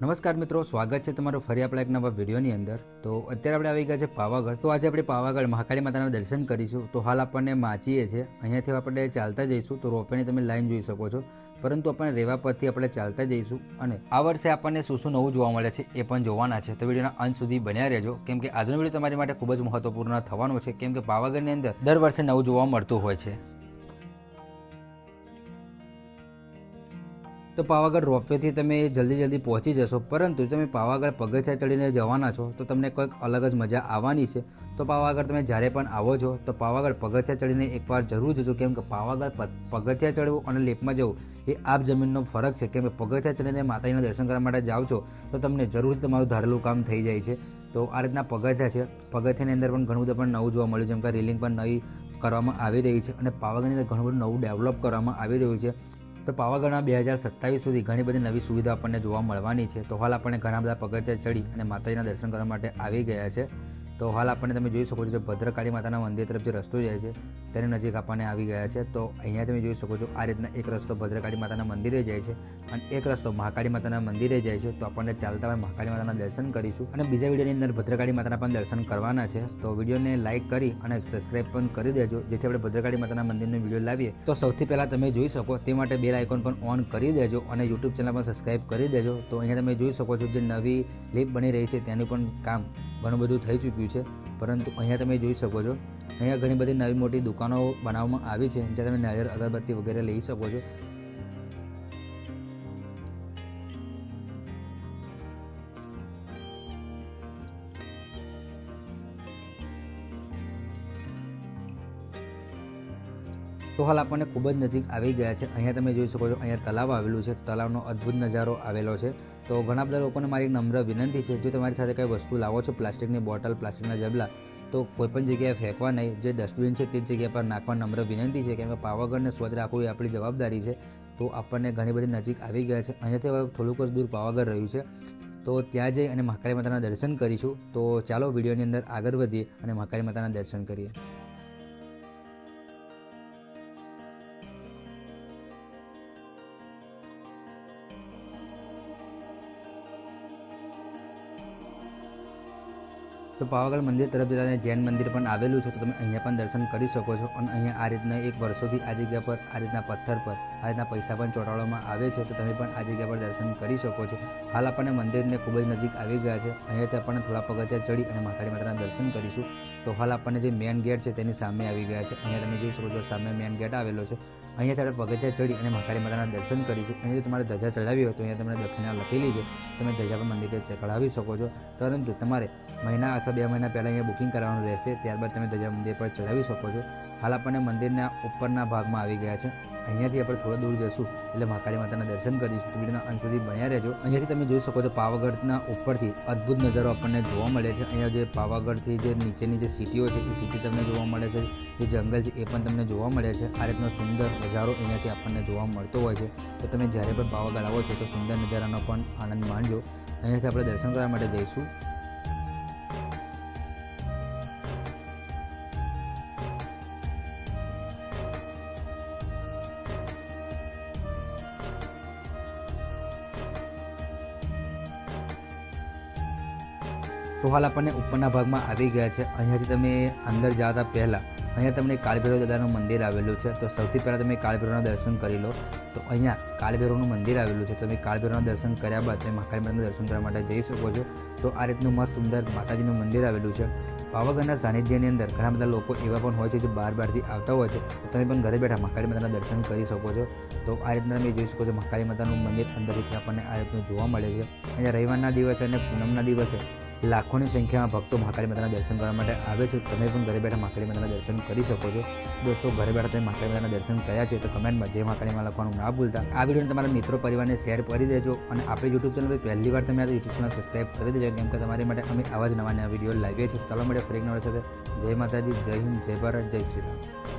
નમસ્કાર મિત્રો, સ્વાગત છે તમારું ફરી આપણા એક નવા વિડીયોની અંદર। તો અત્યારે આપણે આવી ગયા છે પાવાગઢ। તો આજે આપણે પાવાગઢ મહાકાળી માતાના દર્શન કરીશું। તો હાલ આપણને માચીએ છે, અહીંયાથી આપણે ચાલતા જઈશું। તો રોપવેની તમે લાઈન જોઈ શકો છો, પરંતુ આપણે રેવા પરથી આપણે ચાલતા જઈશું। અને આ વર્ષે આપણને શું શું નવું જોવા મળે છે એ પણ જોવાના છે। તો વિડીયોના અંત સુધી બન્યા રહેજો, કેમ કે આજનો વિડીયો તમારી માટે ખૂબ જ મહત્વપૂર્ણ થવાનો છે, કેમ કે પાવાગઢની અંદર દર વર્ષે નવું જોવા મળતું હોય છે। તો પાવાગઢ રોપવેથી તમે જલ્દી પહોંચી જશો, પરંતુ તમે પાવાગઢ પગથિયા ચડીને જવાના છો તો તમને કોઈક અલગ જ મજા આવવાની છે। તો પાવાગઢ તમે જ્યારે પણ આવો છો તો પાવાગઢ પગથિયા ચડીને એકવાર જરૂર જજો, કેમ કે પાવાગઢ પગથિયા ચડવું અને લેપમાં જવું એ આપ જમીનનો ફરક છે। કેમ કે પગથિયા ચડીને માતાજીના દર્શન કરવા માટે જાઓ છો તો તમને જરૂરથી તમારું ધારેલું કામ થઈ જાય છે। તો આ રીતના પગથિયા છે, પગથિયાની અંદર પણ ઘણું બધું પણ નવું જોવા મળ્યું, જેમ કે રેલિંગ પણ નવી કરવામાં આવી રહી છે અને પાવાગઢની અંદર ઘણું બધું નવું ડેવલપ કરવામાં આવી રહ્યું છે। તો પાવાગઢમાં 2027 સુધી ઘણી બધી નવી સુવિધા આપણને જોવા મળવાની છે। તો હાલ આપણે ઘણા બધા પગથિયા ચડી અને માતાજીના દર્શન કરવા માટે આવી ગયા છે। તો હાલ આપણને તમે જોઈ શકો છો કે ભદ્રકાળી માતાના મંદિર તરફ જે રસ્તો જાય છે તેની નજીક આપણને આવી ગયા છે। તો અહીંયા તમે જોઈ શકો છો આ રીતના એક રસ્તો ભદ્રકાળી માતાના મંદિરે જાય છે અને એક રસ્તો મહાકાળી માતાના મંદિરે જાય છે। તો આપણને ચાલતા હોય મહાકાળી માતાના દર્શન કરીશું અને બીજા વિડીયોની અંદર ભદ્રકાળી માતાના પણ દર્શન કરવાના છે। તો વિડીયોને લાઇક કરી અને સબસ્ક્રાઈબ પણ કરી દેજો, જેથી આપણે ભદ્રકાળી માતાના મંદિરનો વિડીયો લાવીએ તો સૌથી પહેલાં તમે જોઈ શકો તે માટે બેલ આઇકોન પણ ઓન કરી દેજો અને યુટ્યુબ ચેનલ પણ સબસ્ક્રાઈબ કરી દેજો। તો અહીંયા તમે જોઈ શકો છો જે નવી લીપ બની રહી છે તેનું પણ કામ ઘણું બધું થઈ ચૂક્યું છે, પરંતુ અહીંયા તમે જોઈ શકો છો અહીંયા ઘણી બધી નવી મોટી દુકાનો બનાવવામાં આવી છે, જ્યાં તમે નારિયેળ અગરબત્તી વગેરે લઈ શકો છો। તો હાલ આપણને ખૂબ જ નજીક આવી ગયા છે। અહીંયા તમે જોઈ શકો છો અહીંયા તલાવ આવેલું છે, તલાવનો અદ્ભુત નજારો આવેલો છે। તો ઘણા બધા લોકોને મારી નમ્ર વિનંતી છે, જો તમારી સાથે કંઈ વસ્તુ લાવો છો, પ્લાસ્ટિકની બોટલ, પ્લાસ્ટિકના જબલા, તો કોઈપણ જગ્યાએ ફેંકવા નહીં, જે ડસ્ટબિન છે તે જગ્યા પર નાખવા નમ્ર વિનંતી છે, કેમ કે પાવાગઢને સ્વચ્છ રાખવું એ આપણી જવાબદારી છે। તો આપણને ઘણી બધી નજીક આવી ગયા છે, અહીંયાથી હવે થોડુંક જ દૂર પાવાગઢ રહ્યું છે। તો ત્યાં જઈ અને મહાકાળી માતાના દર્શન કરીશું। તો ચાલો વિડીયોની અંદર આગળ વધીએ અને મહાકાળી માતાના દર્શન કરીએ। તો પાવાગઢ મંદિર તરફ જતા જૈન મંદિર પણ આવેલું છે, તો તમે અહીંયા પણ દર્શન કરી શકો છો। અને અહીંયા આ રીતના એક વર્ષોથી આ જગ્યા પર આ રીતના પથ્થર પર આ રીતના પૈસા પણ ચોંટાડવામાં આવે છે, તો તમે પણ આ જગ્યા પર દર્શન કરી શકો છો। હાલ આપણને મંદિરને ખૂબ જ નજીક આવી ગયા છે, અહીંયાથી આપણને થોડા પગથિયા ચડી અને મહાકાળી માતાના દર્શન કરીશું। તો હાલ આપણને જે મેન ગેટ છે તેની સામે આવી ગયા છે, અહીંયા તમે જોઈ શકો છો સામે મેન ગેટ આવેલો છે, અહીંયાથી આપણે પગથિયા ચડી અને મહાકાળી માતાના દર્શન કરીશું। અહીંયાથી તમારે ધજા ચડાવી હોય તો અહીંયા તમને દક્ષિણા લખેલી છે, તમે ધજા પર મંદિરે ચડાવી શકો છો, પરંતુ તમારે મહિના અથવા 2 મહિના પહેલાં અહીંયા બુકિંગ કરવાનું રહેશે, ત્યારબાદ તમે ધજા મંદિર પર ચડાવી શકો છો। હાલ આપણને મંદિરના ઉપરના ભાગમાં આવી ગયા છે, અહીંયાથી આપણે થોડું દૂર જશું એટલે મહાકાળી માતાના દર્શન કરીશું। તો વિડીયોના અંત સુધી બન્યા રહેજો। અહીંયાથી તમે જોઈ શકો છો પાવાગઢના ઉપરથી અદ્ભુત નજારો આપણને જોવા મળે છે। અહીંયા જે પાવાગઢથી જે નીચેની જે સિટીઓ છે એ સિટી તમને જોવા મળે છે, જે જંગલ છે એ પણ તમને જોવા મળે છે। આ રીતનો સુંદર નજારો અહીંયાથી આપણને જોવા મળતો હોય છે। તો તમે જ્યારે પણ પાવાગઢ આવો છો તો સુંદર નજારાનો પણ આનંદ માણજો। અહીંયાથી આપણે દર્શન કરવા માટે જઈશું। તો હાલ આપણને ઉપરના ભાગમાં આવી ગયા છે, અહીંયાથી તમે અંદર જતા પહેલાં અહીંયા તમને કાળભૈરવ દાદાનું મંદિર આવેલું છે। તો સૌથી પહેલાં તમે કાળભૈરવના દર્શન કરી લો। તો અહીંયા કાળભૈરવનું મંદિર આવેલું છે, તમે કાળભૈરવના દર્શન કર્યા બાદ તમે મહાકાળી માતાના દર્શન કરવા માટે જઈ શકો છો। તો આ રીતનું મસ્ત સુંદર માતાજીનું મંદિર આવેલું છે। પાવાગઢના સાનિધ્યની અંદર ઘણા બધા લોકો એવા પણ હોય છે જે બહારથી આવતા હોય છે, તો તમે પણ ઘરે બેઠા મહાકાળી માતાના દર્શન કરી શકો છો। તો આ રીતના તમે જોઈ શકો છો મહાકાળી માતાનું મંદિર અંદરથી આપણને આ રીતનું જોવા મળે છે। અહીંયા રવિવારના દિવસે અને પૂનમના દિવસે લાખોની સંખ્યામાં ભક્તો મહાકાળી માતાના દર્શન કરવા માટે આવે છે, તમે પણ ઘરે બેઠા મહાકાળી માતાના દર્શન કરી શકો છો। દોસ્તો, ઘરે બેઠા તમે મહાકાળી માતાના દર્શન કર્યા છે તો કમેન્ટમાં જય મહાકાળી માં લખવાનું ના ભૂલતા। આ વિડીયોને તમારા મિત્રો પરિવારને શેર કરી દેજો અને આપણી યુટ્યુબ ચેનલ પર પહેલી વાર તમે આ યુટ્યુબ ચેનલ સબસ્ક્રાઈબ કરી દેજો, કેમ કે તમારી માટે અમે આવા જ નવા વિડીયો લાવીએ છીએ। ચાલો મળીએ ફરી એક નવા સાથે। જય માતાજી, જય હિન્દ, જય ભારત, જય શ્રી રામ।